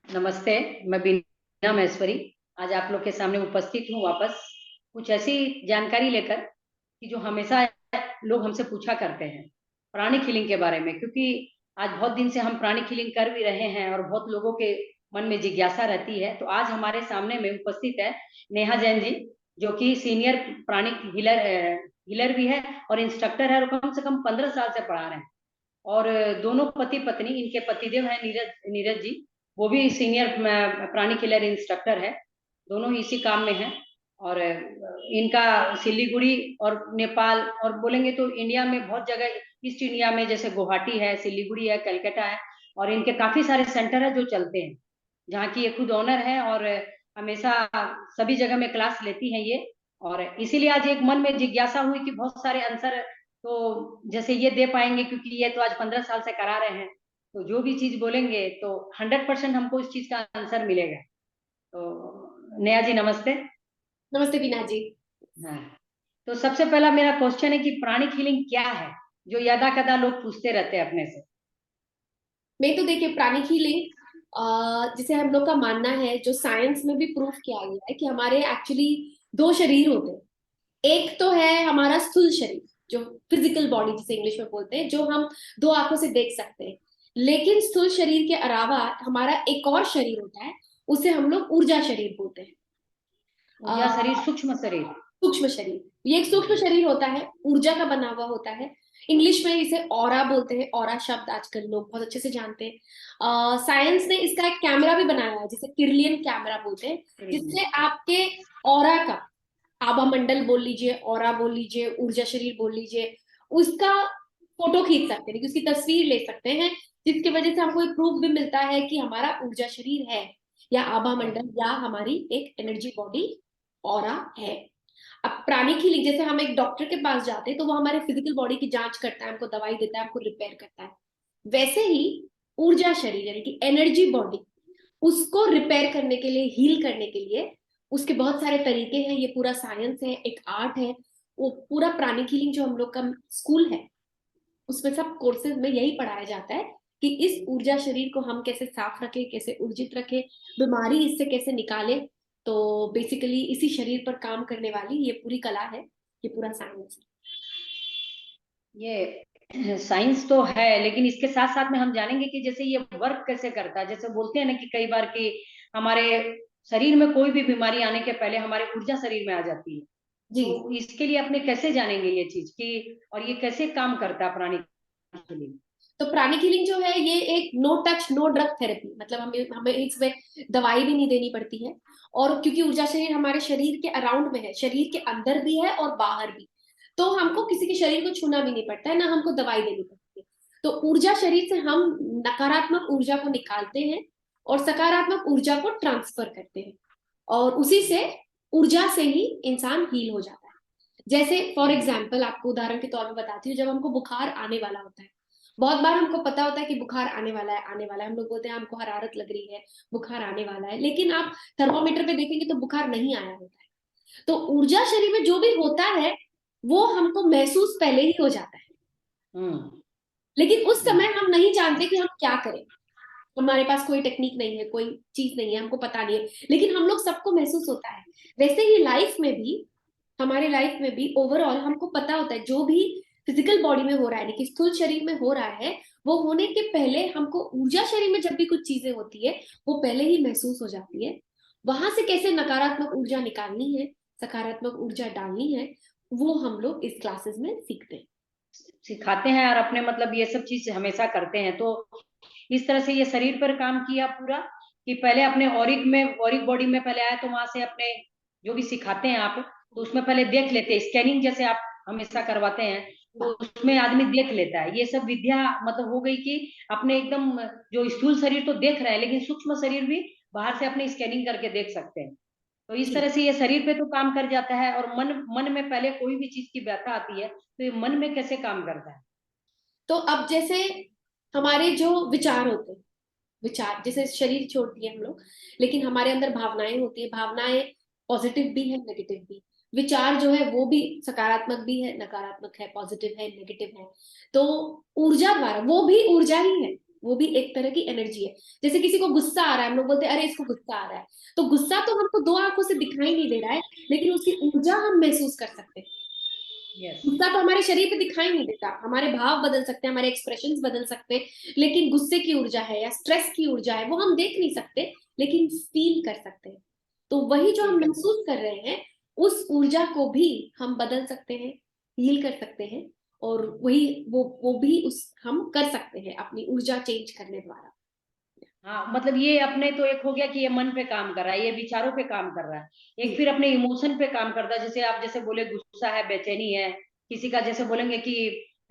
नमस्ते। मैं बीना महेश्वरी आज आप लोग के सामने उपस्थित हूँ वापस कुछ ऐसी जानकारी लेकर कि जो हमेशा लोग हमसे पूछा करते हैं प्राणिक हीलिंग के बारे में, क्योंकि आज बहुत दिन से हम प्राणिक हीलिंग कर भी रहे हैं और बहुत लोगों के मन में जिज्ञासा रहती है। तो आज हमारे सामने में उपस्थित है नेहा जैन जी, जो कि सीनियर प्राणिक हीलर हीलर भी है और इंस्ट्रक्टर है, और कम से कम 15 साल से पढ़ा रहे हैं। और दोनों पति पत्नी, इनके पतिदेव हैं नीरज नीरज जी, वो भी सीनियर प्राणी किलर इंस्ट्रक्टर है। दोनों ही इसी काम में हैं। और इनका सिलीगुड़ी और नेपाल और बोलेंगे तो इंडिया में बहुत जगह, ईस्ट इंडिया में जैसे गुवाहाटी है, सिलीगुड़ी है, कलकत्ता है, और इनके काफी सारे सेंटर है जो चलते हैं, जहाँ की ये खुद ओनर है और हमेशा सभी जगह में क्लास लेती हैं ये। और इसीलिए आज एक मन में जिज्ञासा हुई कि बहुत सारे आंसर तो जैसे ये दे पाएंगे, क्योंकि ये तो आज 15 साल से करा रहे हैं। तो जो भी चीज बोलेंगे तो 100% हमको उस चीज का आंसर मिलेगा। तो नेहा जी नमस्ते। नमस्ते बीना जी। हाँ, तो सबसे पहला मेरा क्वेश्चन है कि प्राणिक हीलिंग क्या है, जो यदा कदा लोग पूछते रहते हैं अपने से। मैं तो देखिए प्राणिक हीलिंग, जिसे हम लोग का मानना है, जो साइंस में भी प्रूफ किया गया है कि हमारे एक्चुअली दो शरीर होते हैं। एक तो है हमारा स्थूल शरीर, जो फिजिकल बॉडी जिसे इंग्लिश में बोलते हैं, जो हम दो आंखों से देख सकते हैं। लेकिन स्थूल शरीर के अलावा हमारा एक और शरीर होता है, उसे हम लोग ऊर्जा शरीर बोलते हैं। ऊर्जा शरीर, सूक्ष्म शरीर। सूक्ष्म शरीर, ये एक सूक्ष्म शरीर होता है, ऊर्जा का बना हुआ होता है। इंग्लिश में इसे ऑरा बोलते हैं। ऑरा शब्द आजकल लोग बहुत अच्छे से जानते हैं। साइंस ने इसका एक कैमरा भी बनाया है, जिसे किरलियन कैमरा बोलते हैं, जिससे आपके ऑरा का, आभा मंडल बोल लीजिए, ऑरा बोल लीजिए, ऊर्जा शरीर बोल लीजिए, उसका फोटो खींच सकते हैं, उसकी तस्वीर ले सकते हैं, जिसकी वजह से हमको एक प्रूफ भी मिलता है कि हमारा ऊर्जा शरीर है, या आभा मंडल, या हमारी एक एनर्जी बॉडी ऑरा है। अब प्राणिक हीलिंग, जैसे हम एक डॉक्टर के पास जाते हैं तो वो हमारे फिजिकल बॉडी की जांच करता है, हमको दवाई देता है, हमको रिपेयर करता है। वैसे ही ऊर्जा शरीर यानी कि एनर्जी बॉडी, उसको रिपेयर करने के लिए, हील करने के लिए उसके बहुत सारे तरीके हैं। ये पूरा साइंस है, एक आर्ट है। वो पूरा प्राणिक हीलिंग जो हम लोग का स्कूल है, उसमें सब कोर्सेज में यही पढ़ाया जाता है कि इस ऊर्जा शरीर को हम कैसे साफ रखें, कैसे ऊर्जित रखें, बीमारी इससे कैसे निकाले। तो बेसिकली इसी शरीर पर काम करने वाली ये पूरी कला है, ये पूरा साइंस है। ये साइंस तो है, लेकिन इसके साथ साथ में हम जानेंगे कि जैसे ये वर्क कैसे करता है। जैसे बोलते हैं ना कि कई बार कि हमारे शरीर में कोई भी बीमारी आने के पहले हमारे ऊर्जा शरीर में आ जाती है। जी। तो इसके लिए अपने कैसे जानेंगे ये चीज की, और ये कैसे काम करता है प्राणी के लिए। तो प्राणिक हीलिंग जो है, ये एक no touch no drug therapy, मतलब हमें हमें इसमें दवाई भी नहीं देनी पड़ती है। और क्योंकि ऊर्जा शरीर हमारे शरीर के अराउंड में है, शरीर के अंदर भी है और बाहर भी, तो हमको किसी के शरीर को छूना भी नहीं पड़ता है, ना हमको दवाई देनी पड़ती है। तो ऊर्जा शरीर से हम नकारात्मक ऊर्जा को निकालते हैं और सकारात्मक ऊर्जा को ट्रांसफर करते हैं, और उसी से, ऊर्जा से ही इंसान हील हो जाता है। जैसे फॉर एग्जाम्पल आपको उदाहरण के तौर पर बताती हूँ, जब हमको बुखार आने वाला होता है, बहुत बार हमको पता होता है कि बुखार आने वाला है, आने वाला है, हम लोग बोलते हैं हमको हरारत लग रही है, बुखार आने वाला है, लेकिन आप थर्मोमीटर पे देखेंगे तो बुखार नहीं आया होता है। तो ऊर्जा शरीर में जो भी होता है, वो हमको महसूस पहले ही हो जाता है, हम्म। लेकिन उस समय हम नहीं जानते कि हम क्या करें। हमारे पास कोई टेक्निक नहीं है, कोई चीज नहीं है, हमको पता नहीं है, लेकिन हम लोग सबको महसूस होता है। वैसे ही लाइफ में भी, हमारे लाइफ में भी ओवरऑल हमको पता होता है, जो भी फिजिकल बॉडी में हो रहा है, यानी कि स्थूल शरीर में हो रहा है, वो होने के पहले हमको ऊर्जा शरीर में जब भी कुछ चीजें होती है, वो पहले ही महसूस हो जाती है। वहां से कैसे नकारात्मक ऊर्जा निकालनी है, सकारात्मक ऊर्जा डालनी है, वो हम लोग इस क्लासेस में सीखते हैं। सिखाते हैं और अपने मतलब ये सब चीज हमेशा करते हैं। तो इस तरह से ये शरीर पर काम किया पूरा, कि पहले अपने औरिक में, औरिक बॉडी में पहले आया, तो वहां से अपने जो भी सिखाते हैं आप, तो उसमें पहले देख लेते हैं, स्कैनिंग जैसे आप हमेशा करवाते हैं, तो उसमें आदमी देख लेता है। ये सब विद्या मतलब हो गई कि अपने एकदम जो स्थूल शरीर तो देख रहे हैं, लेकिन सूक्ष्म शरीर भी बाहर से अपने स्कैनिंग करके देख सकते हैं। तो इस जी। तरह से ये शरीर पे तो काम कर जाता है। और मन मन में पहले कोई भी चीज की व्यथा आती है, तो ये मन में कैसे काम करता है। तो अब जैसे हमारे जो विचार होते हैं, विचार जैसे शरीर छोड़ दिए हम लोग, लेकिन हमारे अंदर भावनाएं होती है, भावनाएं पॉजिटिव भी है, नेगेटिव भी। विचार जो है वो भी सकारात्मक भी है, नकारात्मक है, पॉजिटिव है, नेगेटिव है। तो ऊर्जा द्वारा, वो भी ऊर्जा ही है, वो भी एक तरह की एनर्जी है। जैसे किसी को गुस्सा आ रहा है, हम लोग बोलते हैं अरे इसको गुस्सा आ रहा है, तो गुस्सा तो हमको दो आंखों से दिखाई नहीं दे रहा है, लेकिन उसकी ऊर्जा हम महसूस कर सकते हैं। यस। गुस्सा तो हमारे शरीर पे दिखाई नहीं देता, हमारे भाव बदल सकते हैं, हमारे एक्सप्रेशंस बदल सकते हैं, लेकिन गुस्से की ऊर्जा है या स्ट्रेस की ऊर्जा है वो हम देख नहीं सकते, लेकिन फील कर सकते हैं। तो वही जो हम ठीक है। महसूस कर रहे हैं, उस ऊर्जा को भी हम बदल सकते हैं, हील कर सकते हैं। और वही वो भी उस हम कर सकते हैं अपनी ऊर्जा चेंज करने द्वारा। हाँ, मतलब ये अपने तो एक हो गया कि ये मन पे काम कर रहा है, ये विचारों पे काम कर रहा है। एक जी। फिर अपने इमोशन पे काम करता है, जैसे आप जैसे बोले गुस्सा है, बेचैनी है, किसी का जैसे बोलेंगे कि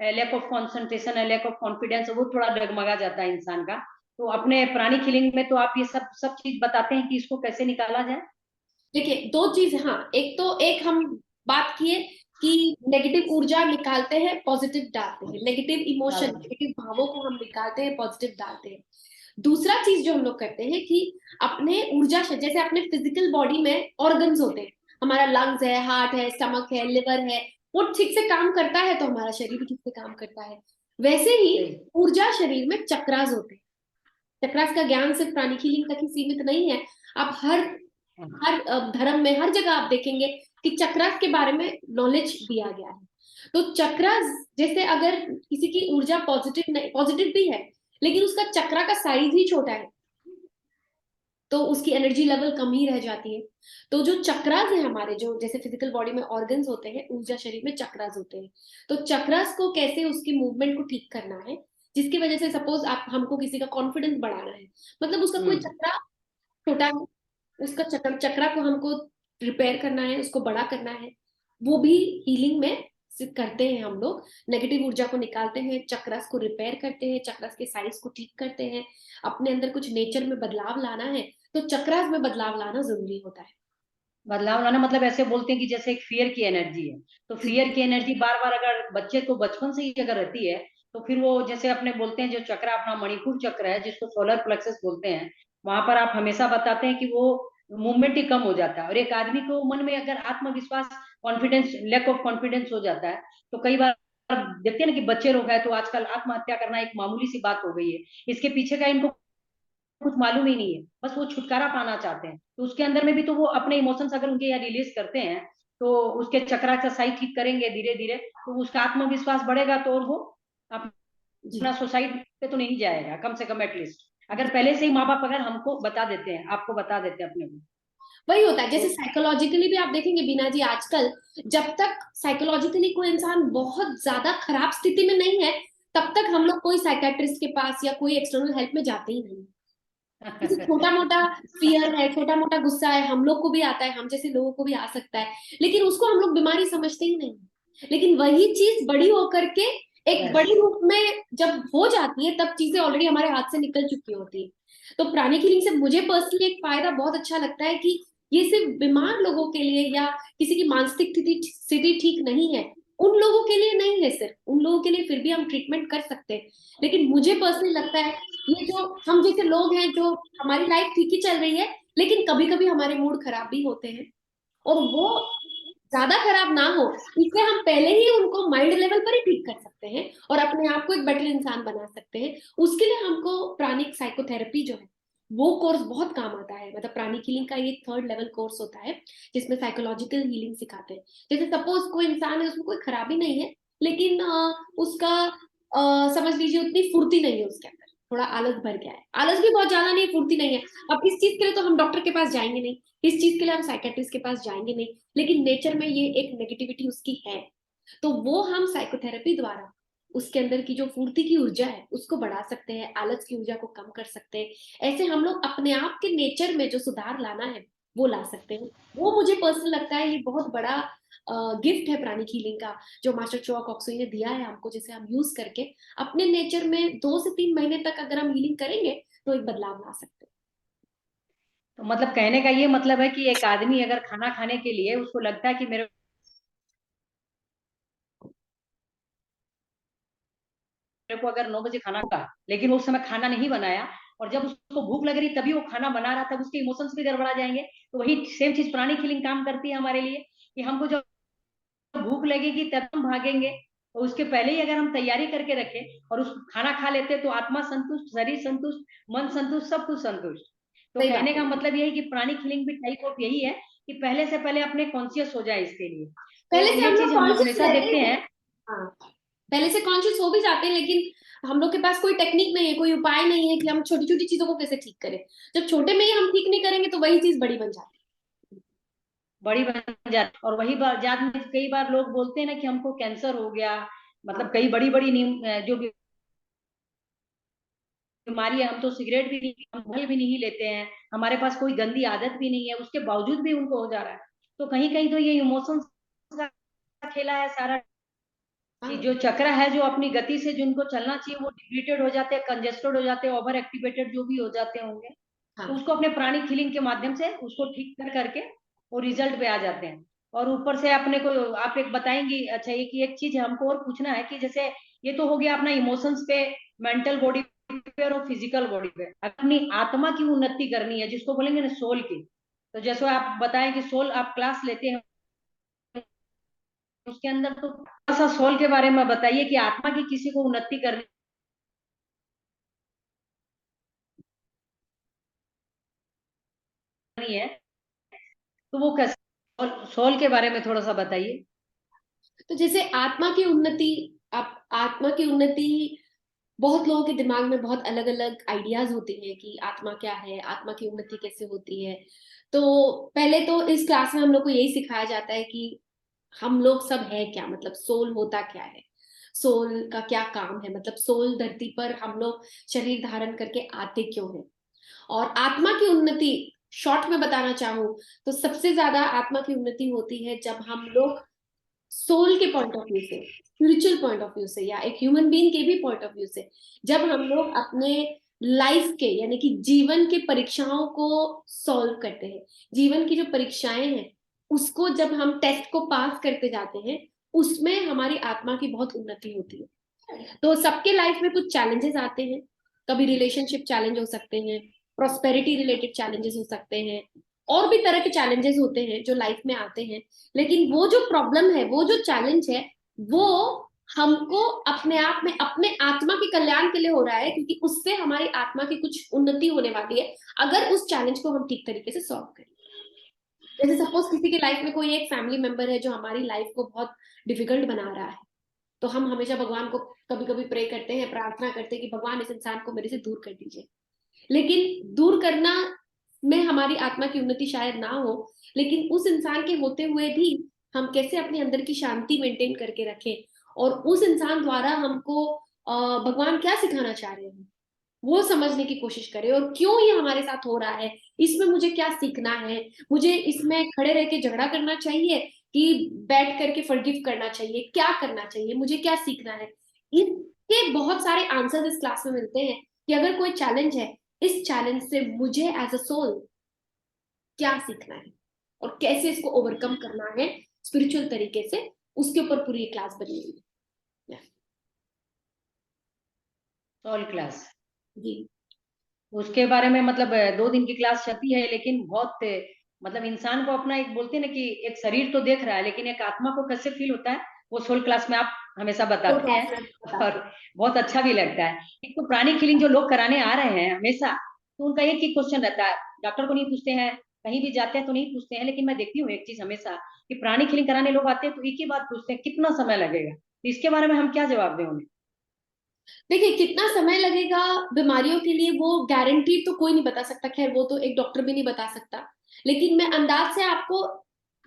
लैक ऑफ कंसंट्रेशन है, लैक ऑफ कॉन्फिडेंस, वो थोड़ा डगमगा जाता है इंसान का। तो अपने प्राणिक हीलिंग में तो आप ये सब सब चीज बताते हैं कि इसको कैसे निकाला जाए। देखिए दो चीज, हाँ, एक तो एक हम बात किए कि नेगेटिव ऊर्जा निकालते हैं, पॉजिटिव डालते हैं, नेगेटिव इमोशन, डालते हैं। नेगेटिव भावों को हम निकालते हैं, पॉजिटिव डालते हैं। दूसरा चीज जो हम लोग करते हैं कि अपने ऊर्जा से, जैसे अपने फिजिकल बॉडी में ऑर्गन्स होते हैं, हमारा लंग्स है, हार्ट है, स्टमक है, लिवर है, वो ठीक से काम करता है तो हमारा शरीर भी ठीक से काम करता है। वैसे ही सही। ऊर्जा शरीर में चक्रास होते हैं। चक्रास का ज्ञान सिर्फ प्राणिक हीलिंग तक ही सीमित नहीं है। आप हर हाँ। हर धर्म में, हर जगह आप देखेंगे कि चक्रास के बारे में नॉलेज दिया गया है। तो चक्रास, जैसे अगर किसी की ऊर्जा पॉजिटिव नहीं, पॉजिटिव भी है, लेकिन उसका चक्रा का साइज ही छोटा है, तो उसकी एनर्जी लेवल कम ही रह जाती है। तो जो चक्रास है हमारे, जो जैसे फिजिकल बॉडी में ऑर्गन्स होते हैं, ऊर्जा शरीर में चक्रास होते हैं। तो चक्रास को कैसे, उसकी मूवमेंट को ठीक करना है, जिसकी वजह से सपोज आप, हमको किसी का कॉन्फिडेंस बढ़ाना है, मतलब उसका कोई हम्म। चक्रा छोटा है, उसका चक्रा को हमको रिपेयर करना है, उसको बड़ा करना है। वो भी हीलिंग में करते हैं हम लोग। नेगेटिव ऊर्जा को निकालते हैं, चक्रस को रिपेयर करते हैं, चक्रस के साइज को ठीक करते हैं। अपने अंदर कुछ नेचर में बदलाव लाना है, तो चक्रस में बदलाव लाना जरूरी होता है। बदलाव लाना मतलब ऐसे बोलते हैं कि जैसे एक फियर की एनर्जी है, तो जी। फियर की एनर्जी बार बार अगर बच्चे को बचपन से ही अगर रहती है, तो फिर वो जैसे अपने बोलते हैं जो चक्र अपना मणिपुर चक्र है जिसको सोलर प्लेक्सस बोलते हैं, वहां पर आप हमेशा बताते हैं कि वो मूवमेंट ही कम हो जाता है। और एक आदमी को मन में अगर आत्मविश्वास, कॉन्फिडेंस, लैक ऑफ कॉन्फिडेंस हो जाता है, तो कई बार देखते हैं ना कि बच्चे लोग हैं तो आजकल आत्महत्या करना एक मामूली सी बात हो गई है। इसके पीछे का इनको कुछ मालूम ही नहीं है, बस वो छुटकारा पाना चाहते हैं। तो उसके अंदर में भी तो वो अपने इमोशंस अगर उनके यहाँ रिलीज करते हैं, तो उसके चक्र एक्सरसाइज ठीक करेंगे धीरे धीरे, तो उसका आत्मविश्वास बढ़ेगा, तो और वो जी। अपना सुसाइड पे तो नहीं जाएगा, कम से कम एटलीस्ट अगर पहले से ही माँ बाप अगर हमको बता देते हैं, आपको बता देते हैं अपने को। वही होता है, जैसे तो साइकोलॉजिकली भी आप देखेंगे बीना जी, आजकल जब तक साइकोलॉजिकली कोई इंसान बहुत ज्यादा खराब स्थिति में नहीं है, तब तक हम लोग कोई साइकेट्रिस्ट के पास या कोई एक्सटर्नल हेल्प में जाते ही नहीं। जैसे छोटा मोटा फियर है, छोटा मोटा गुस्सा है, हम लोग को भी आता है, हम जैसे लोगों को भी आ सकता है, लेकिन उसको हम लोग बीमारी समझते ही नहीं। लेकिन वही चीज बड़ी होकर के एक यस। बड़ी रूप में जब हो जाती है, तब चीजें ऑलरेडी हमारे हाथ से निकल चुकी होती है। तो प्राणिक हीलिंग से मुझे पर्सनली एक फायदा बहुत अच्छा लगता है कि ये सिर्फ बीमार लोगों के लिए या किसी की मानसिक स्थिति स्थिति ठीक नहीं है, उन लोगों के लिए नहीं है, सिर्फ उन लोगों के लिए फिर भी हम ट्रीटमेंट कर सकते हैं। लेकिन मुझे पर्सनली लगता है ये जो हम जैसे लोग हैं, जो हमारी लाइफ ठीक ही चल रही है, लेकिन कभी कभी हमारे मूड खराब भी होते हैं, और वो ज्यादा खराब ना हो, इससे हम पहले ही उनको माइंड लेवल पर ही ठीक कर सकते हैं और अपने आप को एक बेटर इंसान बना सकते हैं। उसके लिए हमको प्राणिक साइकोथेरेपी जो है, वो कोर्स बहुत काम आता है। मतलब प्राणिक हीलिंग का ये थर्ड लेवल कोर्स होता है, जिसमें साइकोलॉजिकल हीलिंग सिखाते हैं। जैसे सपोज कोई इंसान है, उसमें कोई खराबी नहीं है, लेकिन उसका समझ लीजिए उतनी फुर्ती नहीं है उसके अंदर, थोड़ा आलस भर गया है, आलस भी बहुत ज्यादा नहीं, फुर्ती नहीं है। अब इस चीज के लिए तो हम डॉक्टर के पास जाएंगे नहीं, इस चीज के लिए हम साइकेट्रिस्ट के पास जाएंगे नहीं, लेकिन नेचर में ये एक नेगेटिविटी उसकी है, तो वो हम साइकोथेरेपी द्वारा उसके अंदर की जो फूर्ति की ऊर्जा है उसको बढ़ा सकते हैं, आलस की ऊर्जा को कम कर सकते हैं। ऐसे हम लोग अपने आप के नेचर में जो सुधार लाना है वो ला सकते हैं। वो मुझे पर्सनल लगता है ये बहुत बड़ा गिफ्ट है प्राणिक हीलिंग का, जो मास्टर चोआ कॉक्सुई ने दिया है हमको, जिसे हम यूज करके अपने नेचर में 2 से 3 महीने तक अगर हम हीलिंग करेंगे तो एक बदलाव ला सकते हैं। तो मतलब कहने का ये मतलब है कि एक आदमी अगर खाना खाने के लिए उसको लगता है कि मेरे को अगर 9 बजे खाना खा, लेकिन वो उस समय खाना नहीं बनाया, और जब उसको भूख लग रही तभी वो खाना बना रहा था, उसके इमोशंस भी गड़बड़ा जाएंगे। तो वही सेम चीज प्राणिक हीलिंग काम करती है हमारे लिए, कि हमको जब भूख लगेगी तब हम भागेंगे, और उसके पहले ही अगर हम तैयारी करके रखें और उस खाना खा लेते तो आत्मा संतुष्ट, शरीर संतुष्ट, मन संतुष्ट, सब कुछ संतुष्ट। तो सही बात कहने है। का मतलब यही कि प्राणिक हीलिंग भी टाइप ऑफ यही है कि पहले से पहले अपने कॉन्शियस हो जाए इसके लिए। पहले तो से ये हम लोग चीज हम कॉन्शियस हमेशा रहते देखते हैं। हैं। हाँ, पहले से कॉन्शियस हो भी जाते हैं, लेकिन हम लोग के पास कोई टेक्निक नहीं है, कोई उपाय नहीं है कि हम छोटी छोटी चीजों को कैसे ठीक करें। जब छोटे में ही हम ठीक नहीं करेंगे तो वही चीज बड़ी बन जाती बड़ी बन जाती, और वही बात जात में कई बार लोग बोलते हैं ना कि हमको कैंसर हो गया, है। मतलब हाँ, कई बड़ी बड़ी जो बीमारी है, हम तो सिगरेट भी नहीं, हम फल भी नहीं लेते हैं, हमारे पास कोई गंदी आदत भी नहीं है, उसके बावजूद भी उनको हो जा रहा है। तो कहीं कहीं तो ये इमोशंस का खेला है सारा। ये हाँ, जो चक्र है, जो अपनी गति से जिनको चलना चाहिए वो डिप्लीटेड हो जाते हैं, कंजेस्टेड हो जाते हैं, ओवर एक्टिवेटेड जो भी हो जाते होंगे। तो हाँ। उसको अपने प्राणिक हीलिंग के माध्यम से उसको ठीक कर करके वो रिजल्ट पे आ जाते हैं। और ऊपर से अपने को आप एक बताएंगी, अच्छा ये कि एक चीज हमको और पूछना है कि जैसे ये तो हो गया अपना इमोशंस पे, मेंटल बॉडी पे और फिजिकल बॉडी पे, अपनी आत्मा की उन्नति करनी है जिसको बोलेंगे ना सोल की। तो जैसे आप बताएं कि सोल आप क्लास लेते हैं, उसके अंदर तो थोड़ा सा सोल के बारे में बताइए कि आत्मा की किसी को उन्नति करनी है तो वो कैसे, सोल के बारे में थोड़ा सा बताइए। तो जैसे आत्मा की उन्नति, आप आत्मा की उन्नति, बहुत लोगों के दिमाग में बहुत अलग अलग आइडियाज होते हैं कि आत्मा क्या है, आत्मा की उन्नति कैसे होती है। तो पहले तो इस क्लास में हम लोग को यही सिखाया जाता है कि हम लोग सब है क्या, मतलब सोल होता क्या है, सोल का क्या काम है, मतलब सोल धरती पर हम लोग शरीर धारण करके आते क्यों हैं। और आत्मा की उन्नति शॉर्ट में बताना चाहूँ तो सबसे ज्यादा आत्मा की उन्नति होती है जब हम लोग सोल के पॉइंट ऑफ व्यू से, स्पिरिचुअल पॉइंट ऑफ व्यू से, या एक ह्यूमन बीइंग के भी पॉइंट ऑफ व्यू से, जब हम लोग अपने लाइफ के यानी कि जीवन के परीक्षाओं को सॉल्व करते हैं, जीवन की जो परीक्षाएं हैं उसको जब हम टेस्ट को पास करते जाते हैं, उसमें हमारी आत्मा की बहुत उन्नति होती है। तो सबके लाइफ में कुछ चैलेंजेस आते हैं, कभी रिलेशनशिप चैलेंज हो सकते हैं, प्रोस्पेरिटी रिलेटेड चैलेंजेस हो सकते हैं, और भी तरह के चैलेंजेस होते हैं जो लाइफ में आते हैं। लेकिन वो जो प्रॉब्लम है, वो जो चैलेंज है, वो हमको अपने आप में अपने आत्मा के कल्याण के लिए हो रहा है, क्योंकि उससे हमारी आत्मा की कुछ उन्नति होने वाली है अगर उस चैलेंज को हम ठीक तरीके से सॉल्व करें। जैसे सपोज किसी की लाइफ में कोई एक फैमिली मेंबर है जो हमारी लाइफ को बहुत डिफिकल्ट बना रहा है, तो हम हमेशा भगवान को कभी कभी प्रे करते हैं, प्रार्थना करते हैं कि भगवान इस इंसान को मेरे से दूर कर दीजिए। लेकिन दूर करना में हमारी आत्मा की उन्नति शायद ना हो, लेकिन उस इंसान के होते हुए भी हम कैसे अपने अंदर की शांति मेंटेन करके रखें, और उस इंसान द्वारा हमको भगवान क्या सिखाना चाह रहे हैं वो समझने की कोशिश करें, और क्यों ये हमारे साथ हो रहा है, इसमें मुझे क्या सीखना है, मुझे इसमें खड़े रह के झगड़ा करना चाहिए कि बैठ करके फॉरगिव करना चाहिए, क्या करना चाहिए, मुझे क्या सीखना है। इसके बहुत सारे आंसर्स इस क्लास में मिलते हैं कि अगर कोई चैलेंज है, इस चैलेंज से मुझे एज अ सोल क्या सीखना है और कैसे इसको ओवरकम करना है स्पिरिचुअल तरीके से, उसके ऊपर पूरी क्लास बनी हुई है। सोल क्लास, जी। उसके बारे में मतलब 2 दिन की क्लास चलती है, लेकिन बहुत मतलब इंसान को अपना एक बोलते हैं ना कि एक शरीर तो देख रहा है, लेकिन एक आत्मा को कैसे फील होता है वो सोल क्लास में आप हमेशा तो बताते हैं। क्लास में और बताते बहुत अच्छा भी लगता है। एक तो प्राणिक फीलिंग जो लोग कराने आ रहे हैं हमेशा, तो उनका एक ही क्वेश्चन रहता है, डॉक्टर को नहीं पूछते हैं, कहीं भी जाते हैं तो नहीं पूछते हैं, लेकिन मैं देखती हूँ एक चीज हमेशा कि प्राणिक फीलिंग कराने लोग आते हैं तो एक ही बात पूछते हैं, कितना समय लगेगा। तो इसके बारे में हम क्या जवाब दें उन्हें। देखिए कितना समय लगेगा बीमारियों के लिए वो गारंटी तो कोई नहीं बता सकता, खैर वो तो एक डॉक्टर भी नहीं बता सकता, लेकिन मैं अंदाज से आपको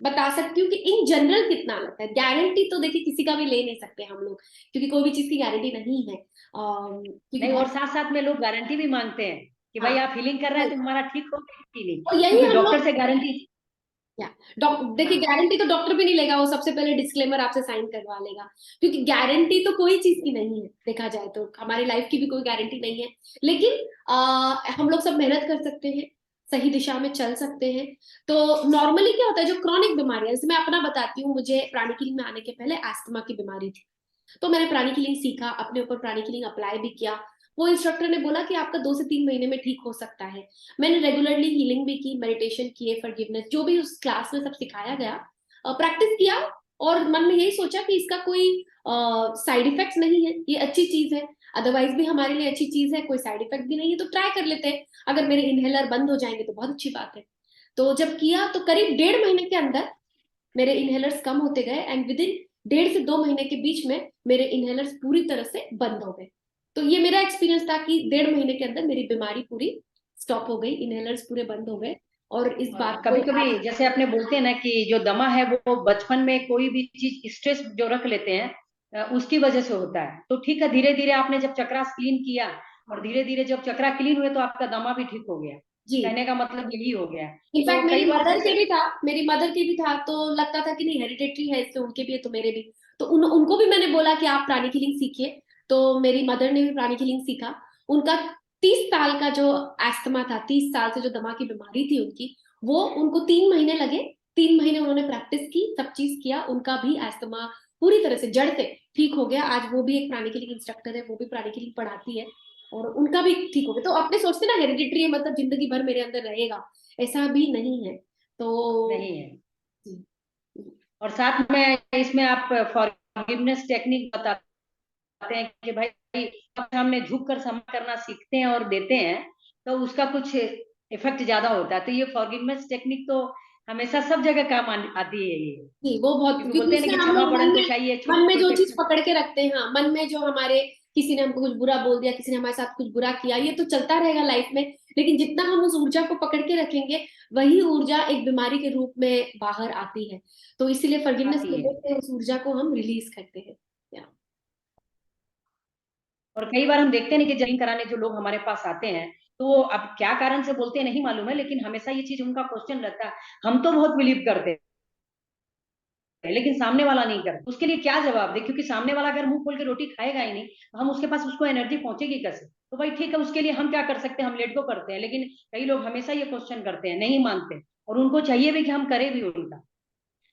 बता सकती हूँ कि इन जनरल कितना लगता है। गारंटी तो देखिए किसी का भी ले नहीं सकते हम लोग, क्योंकि कोई भी चीज की गारंटी नहीं है, क्योंकि नहीं, और बहुत। साथ साथ में लोग गारंटी भी मांगते हैं कि भाई हाँ, आप हीलिंग कर रहे हैं तो हमारा ठीक हो कि नहीं, तो यही क्योंकि हम डॉक्टर लोग। से गारंटी। या देखिए हाँ, गारंटी तो डॉक्टर भी नहीं लेगा, वो सबसे पहले डिस्क्लेमर आपसे साइन करवा लेगा, क्योंकि गारंटी तो कोई चीज की नहीं है, देखा जाए तो हमारी लाइफ की भी कोई गारंटी नहीं है। लेकिन हम लोग सब मेहनत कर सकते हैं, सही दिशा में चल सकते हैं। तो नॉर्मली क्या होता है, जो क्रॉनिक बीमारियां, जैसे मैं अपना बताती हूँ, मुझे प्राणिक हीलिंग में आने के पहले अस्थमा की बीमारी थी, तो मैंने प्राणिक हीलिंग सीखा, अपने ऊपर प्राणिक हीलिंग अप्लाई भी किया। वो इंस्ट्रक्टर ने बोला कि आपका 2 से 3 महीने में ठीक हो सकता है। मैंने रेगुलरली हीलिंग भी की, मेडिटेशन किए, फॉरगिवनेस जो भी उस क्लास में सब सिखाया गया, प्रैक्टिस किया और मन में यही सोचा कि इसका कोई साइड इफेक्ट्स नहीं है, ये अच्छी चीज है, अदरवाइज भी हमारे लिए अच्छी चीज है, कोई साइड इफेक्ट भी नहीं है, तो ट्राई कर लेते हैं। अगर मेरे इनहेलर बंद हो जाएंगे तो बहुत अच्छी बात है। तो जब किया तो करीब 1.5 महीने के अंदर मेरे इनहेलर्स कम होते गए, एंड विद इन 1.5 से 2 महीने के बीच में मेरे इनहेलर्स पूरी तरह से बंद हो गए। तो ये मेरा एक्सपीरियंस था कि 1.5 महीने के अंदर मेरी बीमारी पूरी स्टॉप हो गई, इनहेलर्स पूरे बंद हो गए। और इस और बात को कभी कभी आज, जैसे आपने बोलते हैं ना कि जो दमा है वो बचपन में कोई भी चीज स्ट्रेस जो रख लेते हैं उसकी वजह से होता है। तो ठीक है, धीरे धीरे आपने जब चक्रा क्लीन किया और धीरे धीरे जब चक्रा क्लीन हुए तो आपका दमा भी ठीक हो गया। जी, कहने का मतलब यही हो गया। तो इनफैक्ट मेरी कई बार मदर के जैसे भी था, मेरी मदर के भी था, तो लगता था कि नहीं हेरिडेटरी है इसलिए उनके भी है तो मेरे भी। तो उनको भी मैंने बोला कि आप प्राणिक हीलिंग सीखिए, तो मेरी मदर ने भी प्राणिक हीलिंग सीखा। उनका 30 साल का जो एस्थमा था, 30 साल से जो दमा की बीमारी थी उनकी, वो उनको 3 महीने लगे। 3 महीने उन्होंने प्रैक्टिस की, सब चीज किया, उनका भी एस्थमा पूरी तरह से जड़ से ठीक हो गया। आज वो भी एक प्राणिक हीलिंग इंस्ट्रक्टर है, वो भी प्राणिक हीलिंग पढ़ाती है, और उनका भी ठीक हो गया। तो अपने सोचते ना हेरिडिटरी है मतलब जिंदगी भर मेरे अंदर रहेगा, ऐसा भी नहीं है। तो नहीं है। और साथ में इसमें आप फॉरगिवनेस टेक्निक बताते हैं कि भाई सामने झुक कर क्षमा करना सीखते हैं और देते हैं तो उसका कुछ इफेक्ट ज्यादा होता है। तो ये फॉरगिवनेस टेक्निक तो हमेशा सब जगह काम आती है ये। जी, वो बहुत, क्योंकि क्योंकि बोलते हैं ना उससे कि हम क्षमा लोग बड़न तो चाहिए मन छोटे में जो छोटे। चीज पकड़ के रखते हैं, हाँ, मन में जो हमारे किसी ने हमको कुछ बुरा बोल दिया, किसी ने हमारे साथ कुछ बुरा किया, ये तो चलता रहेगा लाइफ में। लेकिन जितना हम उस ऊर्जा को पकड़ के रखेंगे, वही ऊर्जा एक बीमारी के रूप में बाहर आती है। तो इसीलिए फॉरगिवनेस आती कर है। देते हैं, उस ऊर्जा को हम रिलीज करते हैं। या और कई बार हम देखते हैं ना कि जमीन कराने जो लोग हमारे पास आते हैं तो वो अब क्या कारण से बोलते हैं नहीं मालूम है, लेकिन हमेशा ये चीज उनका क्वेश्चन रहता है। हम तो बहुत बिलीव करते हैं लेकिन सामने वाला नहीं करता, उसके लिए क्या जवाब दे? क्योंकि सामने वाला अगर मुंह खोल के रोटी खाएगा ही नहीं तो हम उसके पास उसको एनर्जी पहुंचेगी कैसे? तो भाई ठीक है, उसके लिए हम क्या कर सकते हैं? हम लेट गो करते हैं। लेकिन कई लोग हमेशा ये क्वेश्चन करते हैं, नहीं मानते, और उनको चाहिए भी कि हम करें भी उनका।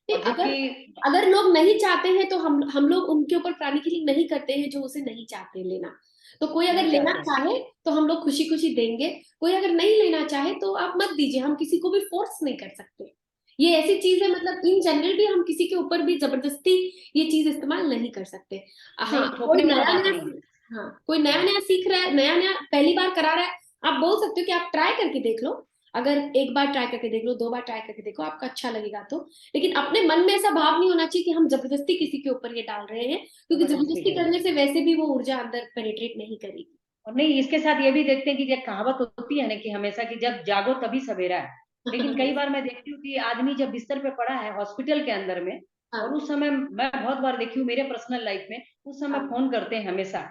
नहीं, और अगर जबकि अगर लोग नहीं चाहते हैं तो हम लोग उनके ऊपर प्राणिक हीलिंग नहीं करते हैं जो उसे नहीं चाहते लेना। तो कोई अगर नहीं लेना चाहते हैं। चाहे तो हम लोग खुशी खुशी देंगे, कोई अगर नहीं लेना चाहे तो आप मत दीजिए, हम किसी को भी फोर्स नहीं कर सकते। ये ऐसी चीज है, मतलब इन जनरल भी हम किसी के ऊपर भी जबरदस्ती ये चीज इस्तेमाल नहीं कर सकते। हाँ, नहीं, थोपने वाला बात नहीं है। हाँ, कोई नया नया सीख रहा है, नया नया पहली बार करा रहा है, आप बोल सकते हो कि आप ट्राई करके देख लो। अगर एक बार ट्राई करके देख लो, 2 बार ट्राई करके देखो, आपका अच्छा लगेगा तो। लेकिन अपने मन में ऐसा भाव नहीं होना चाहिए कि हम जबरदस्ती किसी के ऊपर ये डाल रहे हैं, क्योंकि जबरदस्ती जबरदस्ती करें। करने से वैसे भी वो ऊर्जा अंदर पेनिट्रेट नहीं करेगी। और नहीं, इसके साथ ये भी देखते हैं कि जो कहावत होती है ना कि हमेशा कि जब जागो तभी सवेरा है। लेकिन कई बार मैं देखती हूँ कि आदमी जब बिस्तर पे पड़ा है हॉस्पिटल के अंदर में, और हाँ, उस समय मैं बहुत बार देखी हूँ मेरे पर्सनल लाइफ में, उस समय हाँ, फोन करते हैं हमेशा।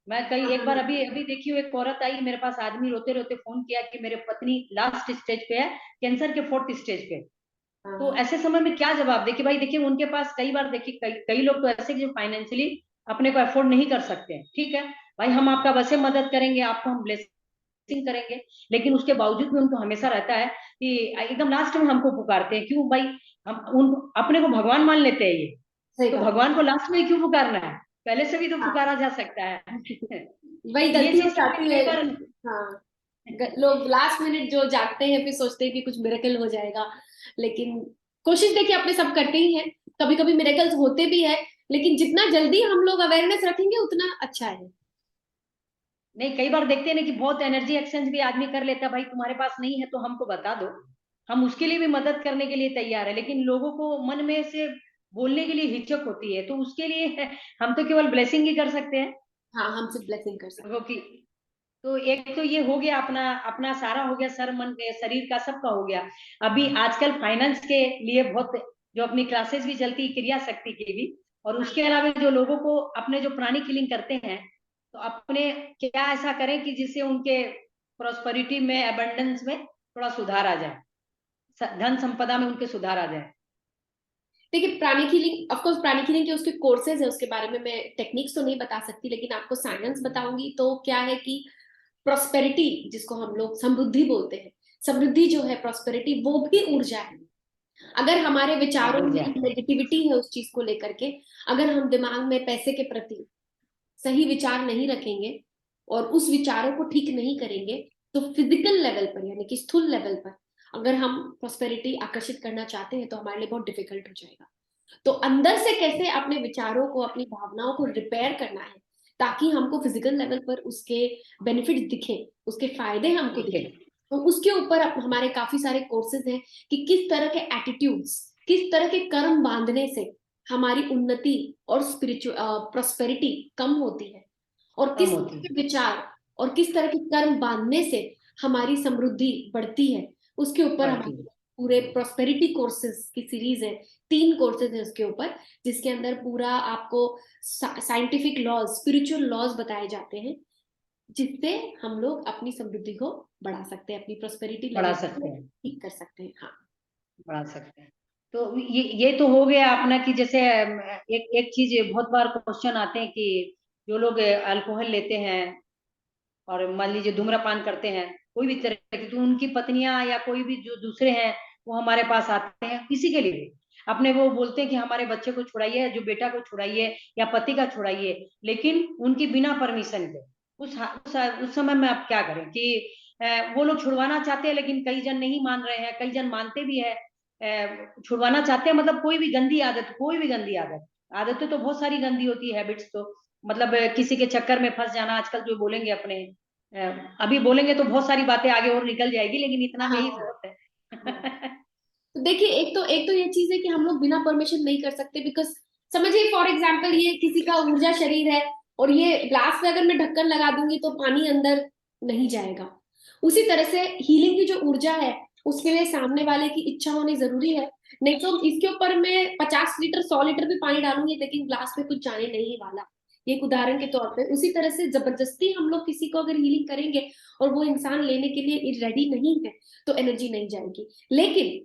मैं कई हाँ, एक बार अभी अभी देखी हूँ, एक औरत आई मेरे पास, आदमी रोते रोते फोन किया कि मेरे पत्नी लास्ट स्टेज पे है, कैंसर के 4th स्टेज पे। तो हाँ, ऐसे समय में क्या जवाब दे? कि भाई देखिए उनके पास कई बार देखिए कई लोग तो ऐसे जो फाइनेंशियली अपने को अफोर्ड नहीं कर सकते हैं। ठीक है भाई, हम आपका वैसे मदद करेंगे, आपको हम ब्लेसिंग करेंगे, लेकिन उसके बावजूद भी उनको हमेशा रहता है कि एकदम लास्ट में हमको पुकारते हैं। क्यों भाई? हम उन अपने को भगवान मान लेते हैं ये, सही तो बात। भगवान को लास्ट में ही क्यों पुकारना है? पहले से भी तो हाँ, पुकारा जा सकता है। वही ये गलती हो चीज जाती कई है। बार हाँ, लोग लास्ट मिनट जो जागते हैं फिर सोचते हैं कि कुछ मिरेकल हो जाएगा, लेकिन कोशिश देखिए अपने सब करते ही हैं, कभी कभी मिरेकल्स होते भी है, लेकिन जितना जल्दी हम लोग अवेयरनेस रखेंगे उतना अच्छा है। नहीं, कई बार देखते हैं ना कि बहुत एनर्जी एक्सचेंज भी आदमी कर लेता है। भाई तुम्हारे पास नहीं है तो हमको बता दो, हम उसके लिए भी मदद करने के लिए तैयार है। लेकिन लोगों को मन में से बोलने के लिए हिचक होती है, तो उसके लिए हम तो केवल ब्लेसिंग ही कर सकते हैं हाँ, हम सिर्फ ब्लेसिंग कर लोगों सकते की। तो एक तो ये हो गया, अपना अपना सारा हो गया, सर मन के शरीर का सबका हो गया। अभी आजकल फाइनेंस के लिए बहुत जो अपनी क्लासेस भी चलती है क्रिया शक्ति की भी, और हैं। हाँ, उसके अलावा जो लोगों को अपने जो प्राणिक हीलिंग करते हैं, तो अपने क्या ऐसा करें कि जिससे उनके प्रोस्पेरिटी में, एबंडेंस में थोड़ा सुधार आ जाए, धन संपदा में उनके सुधार आ जाए। देखिए pranic healing, of course pranic healing के उसके कोर्सेज है, उसके बारे में मैं टेक्निक्स तो नहीं बता सकती, लेकिन आपको साइंस बताऊंगी। तो क्या है कि प्रोस्पेरिटी, जिसको हम लोग समृद्धि बोलते हैं, समृद्धि जो है, प्रोस्पेरिटी, वो भी ऊर्जा है। अगर हमारे हाँ, विचारों में ऊर्जा। नेगेटिविटी है उस चीज को लेकर के, अगर हम दिमाग में पैसे के प्रति सही विचार नहीं रखेंगे और उस विचारों को ठीक नहीं करेंगे, तो फिजिकल लेवल पर यानी कि स्थूल लेवल पर अगर हम प्रॉस्पेरिटी आकर्षित करना चाहते हैं तो हमारे लिए बहुत डिफिकल्ट हो जाएगा। तो अंदर से कैसे अपने विचारों को, अपनी भावनाओं को रिपेयर करना है ताकि हमको फिजिकल लेवल पर उसके बेनिफिट्स दिखे, उसके फायदे हमको ठीक है। दिखे, तो उसके ऊपर हमारे काफी सारे कोर्सेज हैं कि किस तरह के एटीट्यूड्स, किस तरह के कर्म बांधने से हमारी उन्नति और स्पिरिचुअल प्रॉस्पेरिटी कम होती है, और कम किस होती तरह है। के विचार और किस तरह के कर्म बांधने से हमारी समृद्धि बढ़ती है। उसके ऊपर बढ़ती हमारे है। पूरे प्रॉस्पेरिटी कोर्सेज की सीरीज है, 3 कोर्सेज है उसके ऊपर, जिसके अंदर पूरा आपको साइंटिफिक लॉज, स्पिरिचुअल लॉज बताए जाते हैं, जिससे हम लोग अपनी समृद्धि को बढ़ा सकते हैं, अपनी प्रॉस्पेरिटी बढ़ा लेवल सकते को हैं। ठीक कर सकते हैं। हाँ। बढ़ा सकते हैं। तो ये तो हो गया अपना कि जैसे एक एक चीज बहुत बार क्वेश्चन आते हैं कि जो लोग अल्कोहल लेते हैं और मान लीजिए धूम्रपान करते हैं कोई भी तरह की, तो उनकी पत्नियां या कोई भी जो दूसरे हैं वो हमारे पास आते हैं किसी के लिए भी, अपने वो बोलते हैं कि हमारे बच्चे को छुड़ाइए, जो बेटा को छुड़ाइए या पति का छुड़ाइए, लेकिन उनकी बिना परमिशन के। उस समय में आप क्या करें कि वो लोग छुड़वाना चाहते हैं लेकिन कई जन नहीं मान रहे हैं, कई जन मानते भी है। छुड़वाना चाहते हैं मतलब कोई भी गंदी आदत, कोई भी गंदी आदत, आदतें तो बहुत सारी गंदी होती है, हैबिट्स तो मतलब किसी के चक्कर में फंस जाना, आजकल जो बोलेंगे अपने अभी बोलेंगे तो बहुत सारी बातें आगे और निकल जाएगी, लेकिन इतना में ही हाँ। बहुत हाँ। है। तो देखिए, एक तो ये चीज है कि हम लोग बिना परमिशन नहीं कर सकते, बिकॉज समझिए फॉर एग्जाम्पल ये किसी का ऊर्जा शरीर है और ये ग्लास पे अगर मैं ढक्कन लगा दूंगी तो पानी अंदर नहीं जाएगा। उसी तरह से हीलिंग की जो ऊर्जा है उसके लिए सामने वाले की इच्छा होनी जरूरी है। नहीं तो इसके ऊपर मैं 50 लीटर 100 लीटर भी पानी डालूंगी लेकिन ग्लास में कुछ जाने नहीं वाला। ये एक उदाहरण के तौर पे, उसी तरह से जबरदस्ती हम लोग किसी को अगर हीलिंग करेंगे और वो इंसान लेने के लिए रेडी नहीं है तो एनर्जी नहीं जाएगी। लेकिन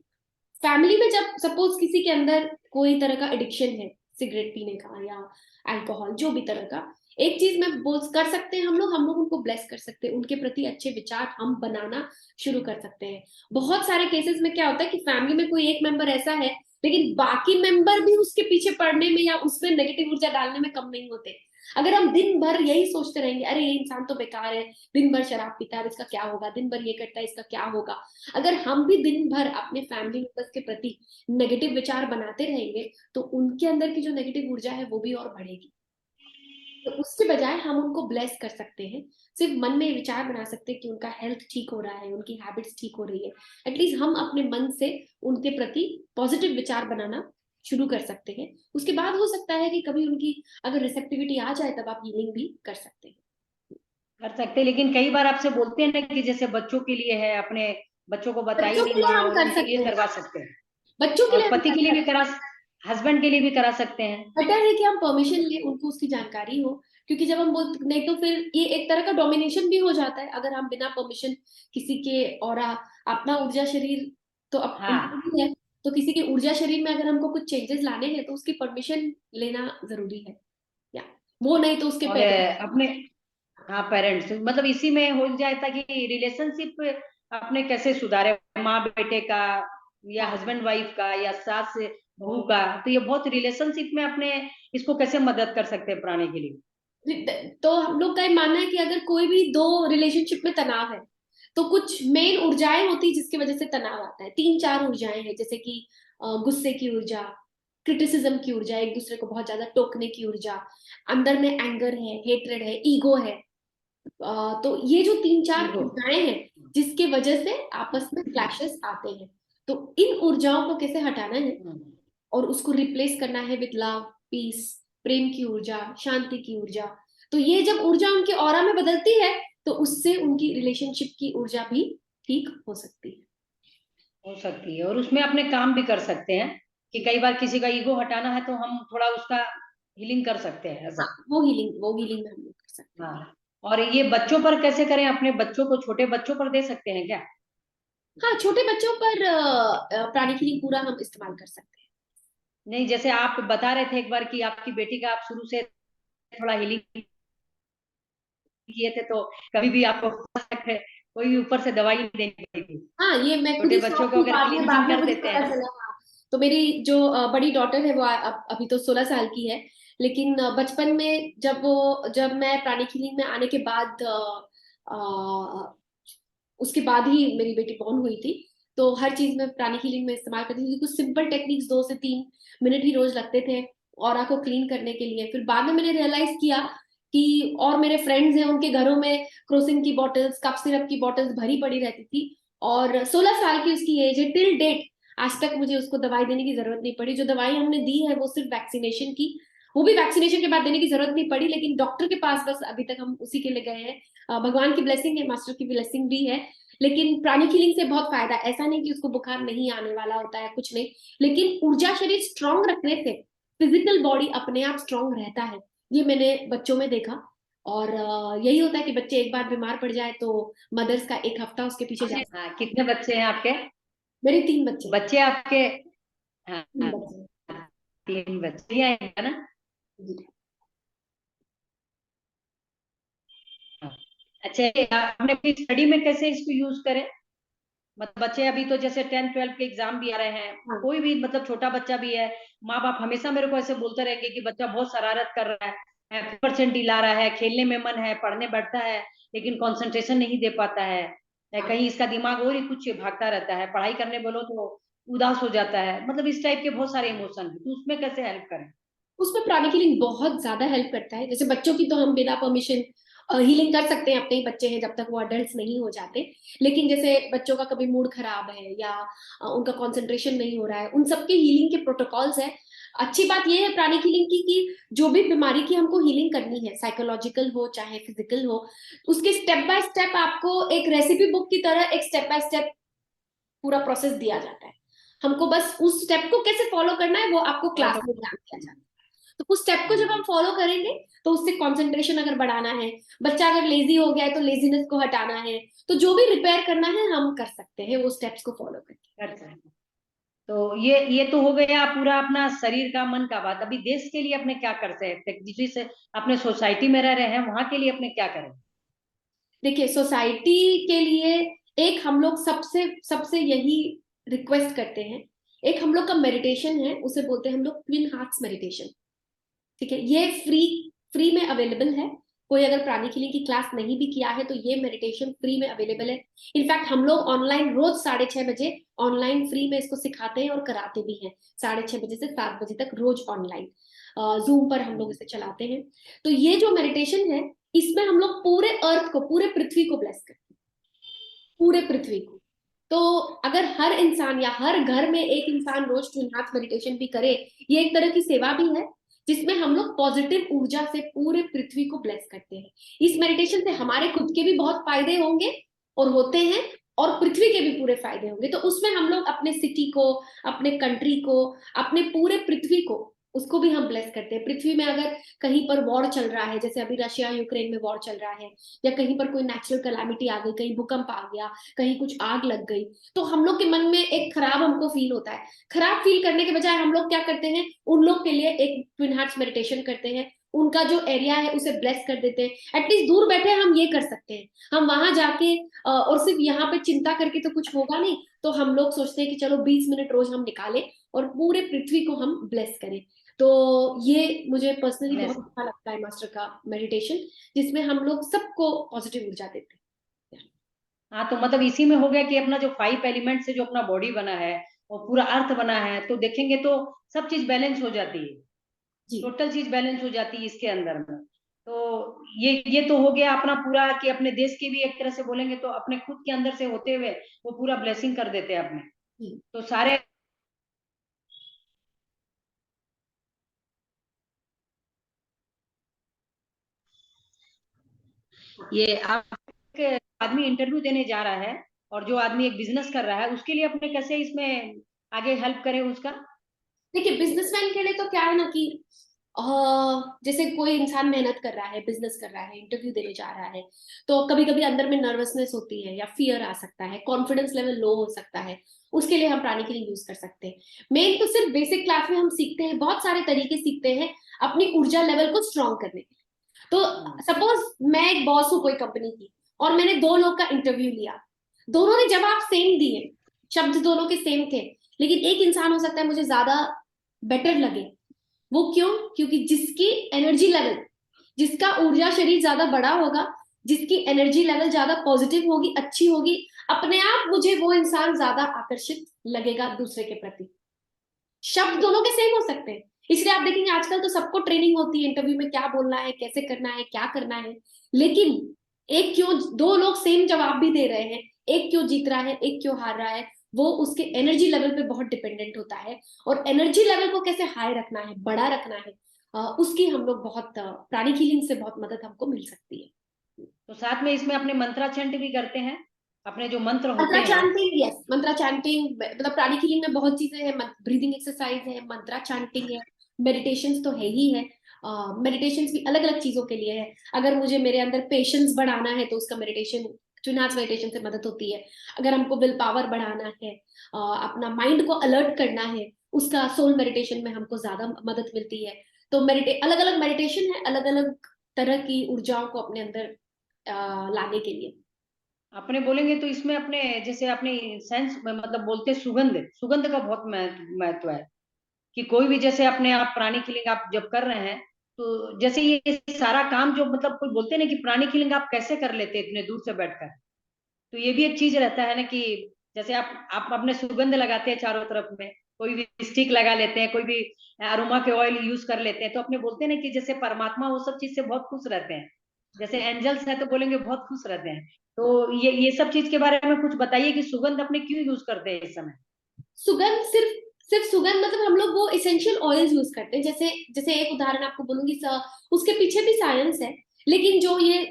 फैमिली में जब सपोज किसी के अंदर कोई तरह का एडिक्शन है, सिगरेट पीने का या अल्कोहल, जो भी तरह का, एक चीज मैं बोल कर सकते हैं, हम लोग उनको ब्लेस कर सकते हैं, उनके प्रति अच्छे विचार हम बनाना शुरू कर सकते हैं। बहुत सारे केसेस में क्या होता है कि फैमिली में कोई एक मेंबर ऐसा है लेकिन बाकी मेंबर भी उसके पीछे पड़ने में या उसमें नेगेटिव ऊर्जा डालने में कम नहीं होते। अगर हम दिन भर यही सोचते रहेंगे, अरे ये इंसान तो बेकार है, दिन भर शराब पीता है, अब इसका क्या होगा, दिन भर ये करता है, इसका क्या होगा, अगर हम भी दिन भर अपने फैमिली मेंबर्स के प्रति नेगेटिव विचार बनाते रहेंगे तो उनके अंदर की जो नेगेटिव ऊर्जा है वो भी और बढ़ेगी। तो उसके बजाय हम उनको ब्लेस कर सकते हैं, सिर्फ मन में विचार बना सकते हैं कि उनका हेल्थ ठीक हो रहा है, उनकी हैबिट्स ठीक हो रही है। एटलीस्ट हम अपने मन से उनके प्रति पॉजिटिव विचार बनाना शुरू कर सकते हैं। उसके बाद हो सकता है कि कभी उनकी अगर रिसेप्टिविटी आ जाए तब आप हीलिंग भी कर सकते हैं। कर सकते हैं, लेकिन कई बार आपसे बोलते हैं ना कि जैसे बच्चों के लिए है, अपने बच्चों को बताइए बच्चों नहीं के लिए माँ, हम और कर उनके लिए सकते हैं। करवा सकते हैं, बच्चों के लिए और हम पति कर के लिए भी सकते हैं। करा, हस्बैंड के लिए भी करा सकते हैं। बेटर है कि हम परमिशन लें, उनको उसकी जानकारी हो, क्योंकि जब हम बोल, नहीं तो फिर ये एक तरह का डोमिनेशन भी हो जाता है अगर हम बिना परमिशन किसी के और अपना ऊर्जा शरीर तो अब उनका हाँ। भी है, तो किसी के ऊर्जा शरीर में अगर हमको कुछ चेंजेस लाने हैं तो उसकी परमिशन लेना जरूरी है। या वो नहीं तो उसके और पेरेंट्स। अपने, हाँ पेरेंट्स, मतलब इसी में हो जाता कि रिलेशनशिप अपने कैसे सुधारे, माँ बेटे का या हाँ। हस्बैंड वाइफ का या सास बहू का, तो ये बहुत रिलेशनशिप में अपने इसको कैसे मदद कर सकते हैं प्राणी के लिए। तो हम लोग का ये मानना है कि अगर कोई भी दो रिलेशनशिप में तनाव है तो कुछ मेन ऊर्जाएं होती है जिसकी वजह से तनाव आता है। 3-4 ऊर्जाएं हैं, जैसे कि गुस्से की ऊर्जा, क्रिटिसिज्म की ऊर्जा, एक दूसरे को बहुत ज्यादा टोकने की ऊर्जा, अंदर में एंगर है, हेट्रेड है, ईगो है। तो ये जो 3-4 ईगो। ऊर्जाएं हैं जिसके वजह से आपस में क्लैशेस आते हैं, तो इन ऊर्जाओं को कैसे हटाना है और उसको रिप्लेस करना है विद लव, पीस, प्रेम की ऊर्जा, शांति की ऊर्जा। तो ये जब ऊर्जा उनके ऑरा में बदलती है तो उससे उनकी रिलेशनशिप की ऊर्जा भी ठीक हो सकती है। हो सकती है, और उसमें अपने काम भी कर सकते हैं कि जी। कई बार किसी का ईगो हटाना है तो हम थोड़ा उसका हीलिंग कर सकते हैं हाँ, ऐसा। वो हीलिंग में हम लोग कर सकते हैं। हाँ। और ये बच्चों पर कैसे करें, अपने बच्चों को, छोटे बच्चों पर दे सकते हैं क्या? हाँ, छोटे बच्चों पर प्राणिक हीलिंग पूरा हम इस्तेमाल कर सकते हैं। नहीं, जैसे आप बता रहे थे एक बार कि आपकी बेटी का आप शुरू से थोड़ा हीलिंग किए थे, तो कभी भी आपको कोई भी ऊपर से दवाई नहीं देनी पड़ेगी, हाँ, ये मैं खुद छोटे ही बच्चों शौक को थी, अगर बाद क्लींजिंग में कर मुझे देते पता हैं। चला। हाँ, तो मेरी जो बड़ी डॉटर है वो अभी तो 16 साल की है, लेकिन बचपन में जब मैं प्राणिक हीलिंग में आने के बाद उसके बाद ही मेरी बेटी बॉर्न हुई थी। तो हर चीज में प्राणिक हीलिंग में इस्तेमाल करती थी। कुछ सिंपल टेक्निक्स 2 से 3 मिनट ही रोज लगते थे ऑरा को क्लीन करने के लिए। फिर बाद में मैंने रियलाइज किया कि और मेरे फ्रेंड्स हैं उनके घरों में क्रोसिन की बॉटल्स, कफ सिरप की बॉटल्स भरी पड़ी रहती थी, और 16 साल की उसकी एज है, टिल डेट आज तक मुझे उसको दवाई देने की जरूरत नहीं पड़ी। जो दवाई हमने दी है वो सिर्फ वैक्सीनेशन की, वो भी वैक्सीनेशन के बाद देने की जरूरत नहीं पड़ी, लेकिन डॉक्टर के पास बस अभी तक हम उसी के लिए गए हैं। भगवान की ब्लेसिंग है, मास्टर की ब्लेसिंग भी है, लेकिन प्राणिक हीलिंग से बहुत फायदा है। ऐसा नहीं कि उसको बुखार नहीं आने वाला होता है, कुछ नहीं, लेकिन ऊर्जा शरीर स्ट्रांग रखने से फिजिकल बॉडी अपने आप स्ट्रांग रहता है। ये मैंने बच्चों में देखा। और यही होता है कि बच्चे एक बार बीमार पड़ जाए तो मदर्स का एक हफ्ता उसके पीछे जा। हाँ, कितने बच्चे हैं आपके? मेरे 3 बच्चे। बच्चे आपके? हाँ, 3 बच्चे। 3 बच्चे हैं ना? जी। हाँ। अच्छा, ये आपने अपनी स्टडी में कैसे इसको यूज करें? मतलब बच्चे अभी तो जैसे 10th 12th के एग्जाम भी आ रहे हैं, हाँ। कोई भी मतलब छोटा बच्चा भी है, माँ बाप हमेशा मेरे को ऐसे बोलते रहेंगे कि बच्चा बहुत शरारत कर रहा है, परसेंट ला रहा है, खेलने में मन है, पढ़ने बैठता है लेकिन कंसंट्रेशन नहीं दे पाता है, या हाँ। कहीं इसका दिमाग और ही कुछ भागता रहता है, पढ़ाई करने बोलो तो उदास हो जाता है, मतलब इस टाइप के बहुत सारे इमोशन है, तो उसमें कैसे हेल्प करें? उसमें प्राणिक हीलिंग बहुत ज्यादा हेल्प करता है। जैसे बच्चों की तो हम बिना परमिशन हीलिंग कर सकते हैं, अपने ही बच्चे हैं जब तक वो अडल्ट नहीं हो जाते। लेकिन जैसे बच्चों का कभी मूड खराब है या उनका कंसंट्रेशन नहीं हो रहा है, उन सबके हीलिंग के प्रोटोकॉल्स है। अच्छी बात ये है प्राणिक हीलिंग की कि जो भी बीमारी की हमको हीलिंग करनी है, साइकोलॉजिकल हो चाहे फिजिकल हो, उसके स्टेप बाय स्टेप आपको एक रेसिपी बुक की तरह एक स्टेप बाय स्टेप पूरा प्रोसेस दिया जाता है। हमको बस उस स्टेप को कैसे फॉलो करना है वो आपको और क्लास तो में ध्यान दिया जाता है। तो उस स्टेप को जब हम फॉलो करेंगे तो उससे कंसंट्रेशन अगर बढ़ाना है, बच्चा अगर लेजी हो गया है तो लेजीनेस को हटाना है, तो जो भी रिपेयर करना है हम कर सकते हैं वो स्टेप्स को फॉलो करके। अच्छा, तो ये तो हो गया पूरा अपना शरीर का, मन का बात। अभी देश के लिए अपने क्या कर सकते हैं, जिस अपने सोसाइटी में रह रहे हैं वहां के लिए अपने क्या करें? देखिए सोसाइटी के लिए एक हम लोग सबसे सबसे यही रिक्वेस्ट करते हैं, एक हम लोग का मेडिटेशन है, उसे बोलते हैं हम लोग ट्विन हार्ट्स मेडिटेशन। ठीक है, ये फ्री फ्री में अवेलेबल है। कोई अगर प्राणिक हीलिंग की क्लास नहीं भी किया है तो ये मेडिटेशन फ्री में अवेलेबल है। इनफैक्ट हम लोग ऑनलाइन रोज 6:30 बजे ऑनलाइन फ्री में इसको सिखाते हैं और कराते भी हैं। 6:30 बजे से 7 बजे तक रोज ऑनलाइन जूम पर हम लोग इसे चलाते हैं। तो ये जो मेडिटेशन है, इसमें हम लोग पूरे अर्थ को, पूरे पृथ्वी को ब्लेस करते हैं, पूरे पृथ्वी को। तो अगर हर इंसान या हर घर में एक इंसान रोज ट्विन हार्ट मेडिटेशन भी करे, ये एक तरह की सेवा भी है जिसमें हम लोग पॉजिटिव ऊर्जा से पूरे पृथ्वी को ब्लेस करते हैं। इस मेडिटेशन से हमारे खुद के भी बहुत फायदे होंगे और होते हैं, और पृथ्वी के भी पूरे फायदे होंगे। तो उसमें हम लोग अपने सिटी को, अपने कंट्री को, अपने पूरे पृथ्वी को, उसको भी हम ब्लेस करते हैं। पृथ्वी में अगर कहीं पर वॉर चल रहा है, जैसे अभी रशिया यूक्रेन में वॉर चल रहा है, या कहीं पर कोई नेचुरल कैलामिटी आ गई, कहीं भूकंप आ गया, कहीं कुछ आग लग गई, तो हम लोग के मन में एक खराब हमको फील होता है। खराब फील करने के बजाय हम लोग क्या करते हैं, उन लोग के लिए एक ट्विन हार्ट्स मेडिटेशन करते हैं, उनका जो एरिया है उसे ब्लेस कर देते हैं। एटलीस्ट दूर बैठे हम ये कर सकते हैं। हम वहां जाके और सिर्फ यहाँ पे चिंता करके तो कुछ होगा नहीं, तो हम लोग सोचते हैं कि चलो 20 मिनट रोज हम निकालें और पूरे पृथ्वी को हम ब्लेस करें। तो ये मुझे पर्सनली बहुत Bless. अच्छा लगता है मास्टर का मेडिटेशन, जिसमें हम लोग सबको पॉजिटिव ऊर्जा देते हैं। हाँ, तो मतलब इसी में हो गया कि अपना जो 5 एलिमेंट से जो अपना बॉडी बना है और पूरा अर्थ बना है, तो देखेंगे तो सब चीज बैलेंस हो जाती है, जी। टोटल चीज बैलेंस हो जाती है इसके अंदर में। तो ये तो हो गया अपना पूरा, कि अपने देश की भी एक तरह से बोलेंगे तो अपने खुद के अंदर से होते हुए वो पूरा ब्लेसिंग कर देते हैं अपने, जी। तो सारे। ये आप, एक आदमी इंटरव्यू देने जा रहा है और जो आदमी एक बिजनेस कर रहा है, उसके लिए अपने कैसे इसमें आगे हेल्प करें उसका? देखिए बिजनेसमैन के लिए तो क्या है ना कि जैसे कोई इंसान मेहनत कर रहा है, बिजनेस कर रहा है, इंटरव्यू देने जा रहा है, तो कभी कभी अंदर में नर्वसनेस होती है या फियर आ सकता है, कॉन्फिडेंस लेवल लो हो सकता है। उसके लिए हम प्राणिक हीलिंग यूज कर सकते हैं। मेन तो सिर्फ बेसिक क्लास में हम सीखते हैं, बहुत सारे तरीके सीखते हैं अपनी ऊर्जा लेवल को स्ट्रॉन्ग करने के। तो सपोज मैं एक बॉस हूँ कोई कंपनी की, और मैंने 2 लोग का इंटरव्यू लिया, दोनों ने जवाब सेम दिए, शब्द दोनों के सेम थे, लेकिन एक इंसान हो सकता है मुझे ज्यादा बेटर लगे। वो क्यों? क्योंकि जिसकी एनर्जी लेवल, जिसका ऊर्जा शरीर ज्यादा बड़ा होगा, जिसकी एनर्जी लेवल ज्यादा पॉजिटिव होगी, अच्छी होगी, अपने आप मुझे वो इंसान ज्यादा आकर्षित लगेगा दूसरे के प्रति। शब्द दोनों के सेम हो सकते हैं, इसलिए आप देखेंगे आजकल तो सबको ट्रेनिंग होती है इंटरव्यू में क्या बोलना है, कैसे करना है, क्या करना है, लेकिन एक क्यों, दो लोग सेम जवाब भी दे रहे हैं, एक क्यों जीत रहा है, एक क्यों हार रहा है, वो उसके एनर्जी लेवल पे बहुत डिपेंडेंट होता है। और एनर्जी लेवल को कैसे हाई रखना है, बड़ा रखना है, उसकी हम लोग बहुत प्राणिक हीलिंग से बहुत मदद हमको मिल सकती है। तो साथ में इसमें अपने मंत्रा चैंट भी करते हैं, अपने जो मंत्र होते मंत्रा हैं। चैंटिंग, यस, मंत्रा चैंटिंग मतलब प्राणिक हीलिंग में बहुत चीजें हैं, ब्रीदिंग एक्सरसाइज है, मंत्रा चैंटिंग है, मेडिटेशंस तो है ही है। मेडिटेशंस भी अलग अलग चीजों के लिए है। अगर मुझे मेरे अंदर पेशेंस बढ़ाना है तो उसका मेडिटेशन, चुनाच मेडिटेशन से मदद होती है। अगर हमको विल पावर बढ़ाना है, अपना माइंड को अलर्ट करना है, उसका सोल मेडिटेशन में हमको ज्यादा मदद मिलती है। तो अलग अलग मेडिटेशन है, अलग अलग तरह की ऊर्जाओं को अपने अंदर लाने के लिए। अपने बोलेंगे तो इसमें अपने जैसे अपने सेंस मतलब बोलते हैं, सुगंध, सुगंध का बहुत महत्व है। कि कोई भी जैसे अपने आप प्राणी किलिंग आप जब कर रहे हैं, तो जैसे ये सारा काम जो मतलब कोई बोलते हैं ना कि प्राणी किलिंग आप कैसे कर लेते हैं इतने दूर से बैठकर। तो ये भी एक चीज रहता है ना कि जैसे आप अपने सुगंध लगाते हैं चारों तरफ में, कोई भी स्टिक लगा लेते हैं, कोई भी अरोमा के ऑयल यूज कर लेते हैं, तो अपने बोलते हैं ना कि जैसे परमात्मा वो सब चीज से बहुत खुश रहते हैं। जैसे एंजल्स है तो बोलेंगे बहुत खुश रहते हैं। तो ये सब चीज के बारे में कुछ बताइए कि सुगंध अपने क्यों यूज करते हैं इस समय। सुगंध सिर्फ सिर्फ सुगंध मतलब हम लोग वो इसेंशियल ऑयल्स यूज करते हैं। जैसे जैसे एक उदाहरण आपको बोलूंगी, उसके पीछे भी साइंस है, लेकिन जो ये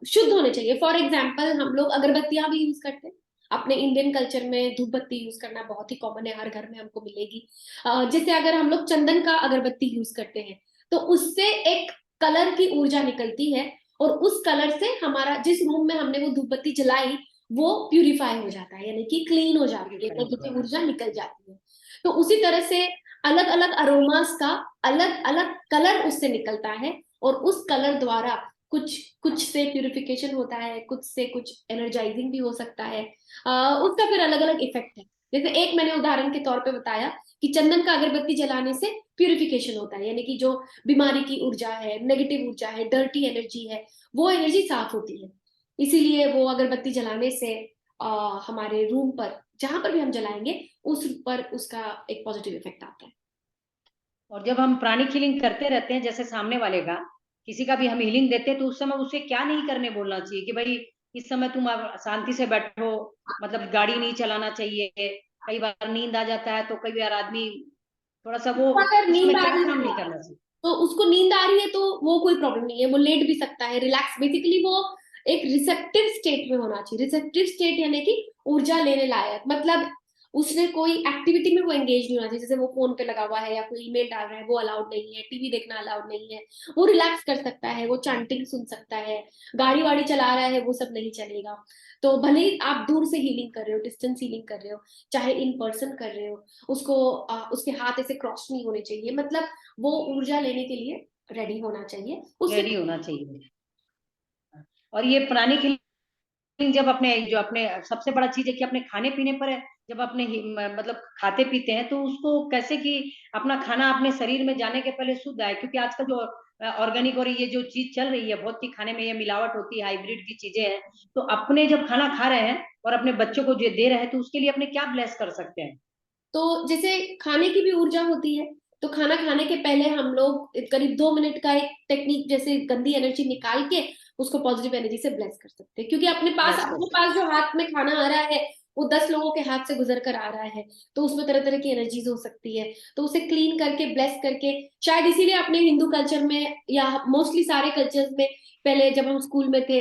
शुद्ध होने चाहिए। फॉर एग्जाम्पल हम लोग अगरबत्तियां भी यूज करते हैं। अपने इंडियन कल्चर में धूप बत्ती यूज करना बहुत ही कॉमन है, हर घर में हमको मिलेगी। जैसे अगर हम लोग चंदन का अगरबत्ती यूज करते हैं तो उससे एक कलर की ऊर्जा निकलती है, और उस कलर से हमारा जिस रूम में हमने वो धूप बत्ती जलाई वो प्यूरिफाई हो जाता है, यानी कि क्लीन हो जाती है, प्यूरिफाई होता नेगेटिव है। ऊर्जा निकल जाती है। तो उसी तरह से अलग अलग अरोमास का अलग अलग कलर उससे निकलता है, और उस कलर द्वारा कुछ कुछ से प्यूरिफिकेशन होता है, कुछ से कुछ एनर्जाइजिंग भी हो सकता है। उसका फिर अलग अलग इफेक्ट है। जैसे एक मैंने उदाहरण के तौर पे बताया कि चंदन का अगरबत्ती जलाने से प्यूरिफिकेशन होता है, यानी कि जो बीमारी की ऊर्जा है, नेगेटिव ऊर्जा है, डर्टी एनर्जी है, वो एनर्जी साफ होती है। इसीलिए वो अगरबत्ती जलाने से हमारे रूम पर जहां पर भी हम जलाएंगे उस पर उसका एक पॉजिटिव इफेक्ट आता है। और जब हम प्राणिक हीलिंग करते रहते हैं, जैसे सामने वाले का किसी का भी हम हीलिंग देते हैं, तो उस समय उसे क्या नहीं करने बोलना चाहिए कि भाई इस समय तुम अब शांति से बैठो, मतलब गाड़ी नहीं चलाना चाहिए। कई बार नींद आ जाता है तो कई बार आदमी थोड़ा सा वो, अगर नींद उसमें आ क्या रही काम है नहीं करना चाहिए। तो उसको नींद आ रही है तो वो कोई प्रॉब्लम नहीं है, वो लेट भी सकता है, रिलैक्स, बेसिकली वो एक रिसेप्टिव स्टेट में होना चाहिए। रिसेप्टिव स्टेट यानी कि ऊर्जा लेने लायक, मतलब उसने कोई एक्टिविटी में वो एंगेज नहीं होना चाहिए। जैसे वो फोन पे लगा हुआ है या कोई ईमेल डाल रहा है, वो अलाउड नहीं है, टीवी देखना अलाउड नहीं है। वो रिलैक्स कर सकता है, वो चैंटिंग सुन सकता है, गाड़ी वाड़ी चला रहा है, वो सब नहीं चलेगा। तो भले ही आप दूर से हीलिंग कर रहे हो, डिस्टेंस हीलिंग कर रहे हो, चाहे इन पर्सन कर रहे हो, उसको उसके हाथ ऐसे क्रॉस नहीं होने चाहिए, मतलब वो ऊर्जा लेने के लिए रेडी होना चाहिए उससे। रेडी होना चाहिए। और ये प्राणिक हीलिंग जब अपने जो अपने सबसे बड़ा चीज है कि अपने खाने पीने पर है, जब अपने मतलब खाते पीते हैं तो उसको कैसे कि अपना खाना अपने शरीर में जाने के पहले शुद्ध आए, क्योंकि आजकल जो ऑर्गेनिक और ये जो चीज चल रही है, बहुत ही खाने में ये मिलावट होती है, हाइब्रिड की चीजें हैं। तो अपने जब खाना खा रहे हैं और अपने बच्चों को जो दे रहे हैं, तो उसके लिए अपने क्या ब्लेस कर सकते हैं। तो जैसे खाने की भी ऊर्जा होती है, तो खाना खाने के पहले हम लोग करीब 2 मिनट का एक टेक्निक, जैसे गंदी एनर्जी निकाल के उसको पॉजिटिव एनर्जी से ब्लेस कर सकते हैं। क्योंकि ब्लेस कर अपने सकते पास जो हाथ में खाना आ रहा है वो 10 लोगों के हाथ से गुजर कर आ रहा है, तो उसमें तरह तरह की एनर्जीज हो सकती है। तो उसे क्लीन करके ब्लेस करके, शायद इसीलिए अपने हिंदू कल्चर में या मोस्टली सारे कल्चर्स में पहले जब हम स्कूल में थे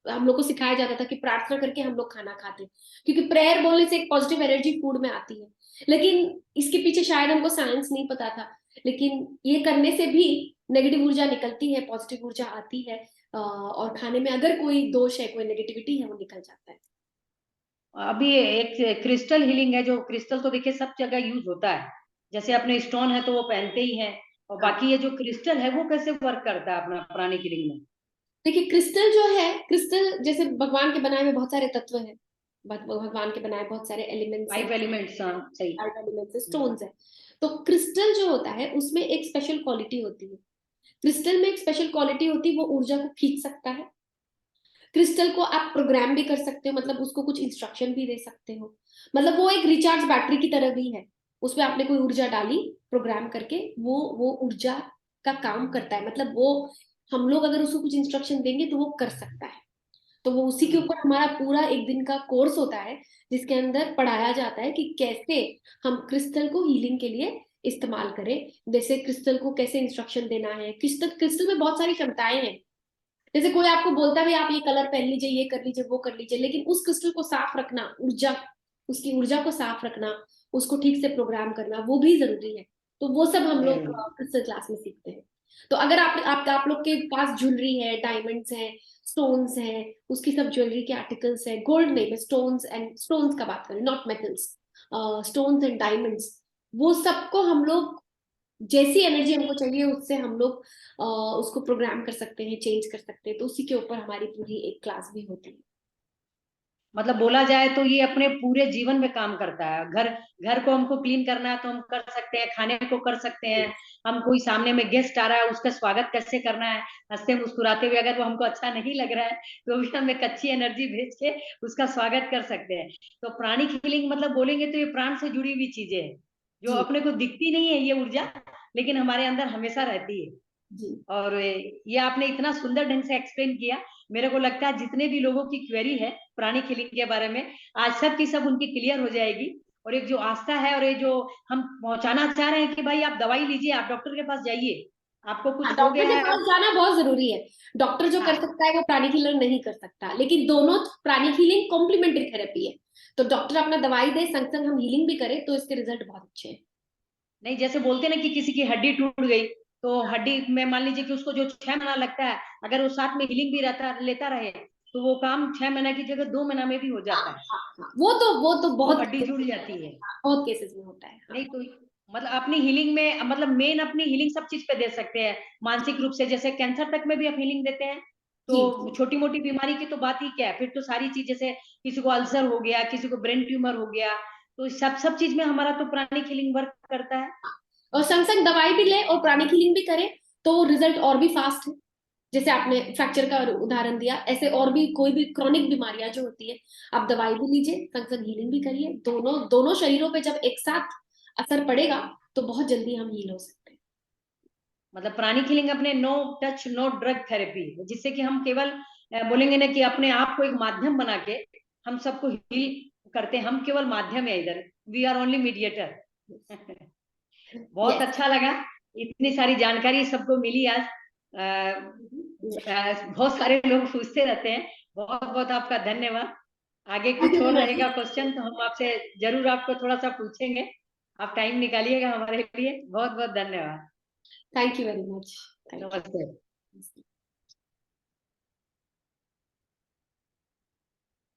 हम लोग को सिखाया जाता था कि प्रार्थना करके हम लोग खाना खाते, क्योंकि प्रेयर बोलने से एक पॉजिटिव एनर्जी फूड में आती है। लेकिन इसके पीछे शायद हमको साइंस नहीं पता था, लेकिन ये करने से भी नेगेटिव ऊर्जा निकलती है, पॉजिटिव ऊर्जा आती है। और खाने में अगर कोई दोष है, कोई नेगेटिविटी है, वो निकल जाता है। हैं। अभी एक क्रिस्टल हीलिंग है, जो क्रिस्टल तो देखिए सब जगह यूज होता है। जैसे अपने स्टोन है तो वो पहनते ही हैं, और हाँ, बाकी ये जो क्रिस्टल है वो कैसे वर्क करता है अपना प्राणिक हीलिंग में। देखिए क्रिस्टल जो है, क्रिस्टल जैसे भगवान के बनाए हुए बहुत सारे तत्व हैं, भगवान के बनाए बहुत सारे एलिमेंट्स हैं, 5 एलिमेंट्स, हाँ सही। एलिमेंट्स, हम्म। स्टोन्स है। तो क्रिस्टल जो होता है उसमें एक स्पेशल क्वालिटी होती है। क्रिस्टल में एक स्पेशल क्वालिटी होती है, वो ऊर्जा को खींच सकता है, क्रिस्टल को आप प्रोग्राम भी कर सकते हो, मतलब उसको कुछ इंस्ट्रक्शन भी दे सकते हो। मतलब वो एक रिचार्ज बैटरी की तरह भी है, उसमें आपने कोई ऊर्जा डाली प्रोग्राम करके, वो ऊर्जा का काम करता है। मतलब वो हम लोग अगर उसको कुछ इंस्ट्रक्शन देंगे तो वो कर सकता है। तो वो उसी के ऊपर हमारा पूरा एक दिन का कोर्स होता है, जिसके अंदर पढ़ाया जाता है कि कैसे हम क्रिस्टल को हीलिंग के लिए इस्तेमाल करें। जैसे क्रिस्टल को कैसे इंस्ट्रक्शन देना है, क्रिस्टल क्रिस्टल में बहुत सारी क्षमताएं हैं। जैसे कोई आपको बोलता है भाई आप ये कलर पहन लीजिए, ये कर लीजिए, वो कर लीजिए, लेकिन उस क्रिस्टल को साफ रखना, ऊर्जा, उसकी ऊर्जा को साफ रखना, उसको ठीक से प्रोग्राम करना, वो भी जरूरी है। तो वो सब हम लोग हम्म। क्रिस्टल क्लास में सीखते हैं। तो अगर आप लोग के पास ज्वेलरी है, डायमंड्स है, स्टोन्स है, उसकी सब ज्वेलरी के आर्टिकल्स है, गोल्ड नहीं, मैं स्टोन्स का बात करें, not metals, stones and diamonds, वो सबको हम लोग जैसी एनर्जी हमको चाहिए उससे हम लोग उसको प्रोग्राम कर सकते हैं, चेंज कर सकते हैं। तो उसी के ऊपर हमारी पूरी एक क्लास भी होती है। मतलब बोला जाए तो ये अपने पूरे जीवन में काम करता है। घर घर को हमको क्लीन करना है तो हम कर सकते हैं, खाने को कर सकते हैं, हम कोई सामने में गेस्ट आ रहा है उसका स्वागत कैसे करना है, हंसते मुस्कुराते हुए, अगर वो हमको अच्छा नहीं लग रहा है तो भी हम एक अच्छी एनर्जी भेज के उसका स्वागत कर सकते हैं। तो प्राणिक हीलिंग मतलब बोलेंगे तो ये प्राण से जुड़ी हुई चीजें हैं, जो जी अपने को दिखती नहीं है ये ऊर्जा, लेकिन हमारे अंदर हमेशा रहती है। जी। और ये आपने इतना सुंदर ढंग से एक्सप्लेन किया, मेरे को लगता है जितने भी लोगों की क्वेरी है प्राणिक हीलिंग के बारे में, आज सब की सब उनकी क्लियर हो जाएगी। और एक जो आस्था है और ये जो हम पहुंचाना चाह रहे हैं कि भाई आप दवाई लीजिए, आप डॉक्टर के पास जाइए, आपको हाँ, कुछ हो डॉक्टर गया के है पास आप। जाना बहुत जरूरी है। डॉक्टर जो कर हाँ। सकता है वो प्राणिक हीलर नहीं कर सकता, लेकिन दोनों, प्राणिक हीलिंग कॉम्प्लीमेंट्री थेरेपी है। तो डॉक्टर अपना दवाई दे, संग संग हम हीलिंग भी करें तो इसके रिजल्ट बहुत अच्छे हैं। नहीं, जैसे बोलते ना कि किसी की हड्डी टूट गई, तो हड्डी में मान लीजिए कि उसको जो 6 महीना लगता है, अगर वो साथ में हीलिंग भी रहता लेता रहे तो वो काम 6 महीना की जगह 2 महीना में भी हो हाँ जाता है। हाँ हाँ, वो तो वो बहुत हड्डी जुड़ जाती है। बहुत केसेस में होता है। हाँ नहीं तो मतलब अपनी हीलिंग में, मतलब मेन अपनी हीलिंग सब चीज पे दे सकते हैं, मानसिक रूप से जैसे कैंसर तक में भी आप हीलिंग देते हैं। जी तो जी। छोटी मोटी बीमारी की तो बात ही क्या है, फिर तो सारी चीज, जैसे किसी को अल्सर हो गया, किसी को ब्रेन ट्यूमर हो गया, तो सब सब चीज में हमारा तो प्राणिक हीलिंग वर्क करता है। और संग संग दवाई भी ले और प्राणिक हीलिंग भी करे तो रिजल्ट और भी फास्ट है। जैसे आपने फ्रैक्चर का उदाहरण दिया, ऐसे और भी कोई भी क्रॉनिक बीमारियां जो होती है, आप दवाई भी लीजिए, संग संग हीलिंग भी करिए, दोनों दोनों शरीरों पे जब एक साथ असर पड़ेगा तो बहुत जल्दी हम हील हो सकते हैं। मतलब प्राणिक हीलिंग अपने no touch no drug therapy है, जिससे कि हम केवल बोलेंगे ना कि अपने आप को एक माध्यम बना के हम सबको हील करते हैं, हम केवल माध्यम है इधर, वी आर ओनली मीडिएटर। बहुत यस। अच्छा लगा, इतनी सारी जानकारी सबको मिली आज। बहुत सारे लोग पूछते रहते हैं, बहुत बहुत आपका धन्यवाद। आगे कुछ और रहेगा क्वेश्चन तो हम आपसे जरूर आपको थोड़ा सा पूछेंगे, आप टाइम निकालिएगा हमारे लिए। बहुत बहुत धन्यवाद। Thank you very much. Thank नमस्ते। यू।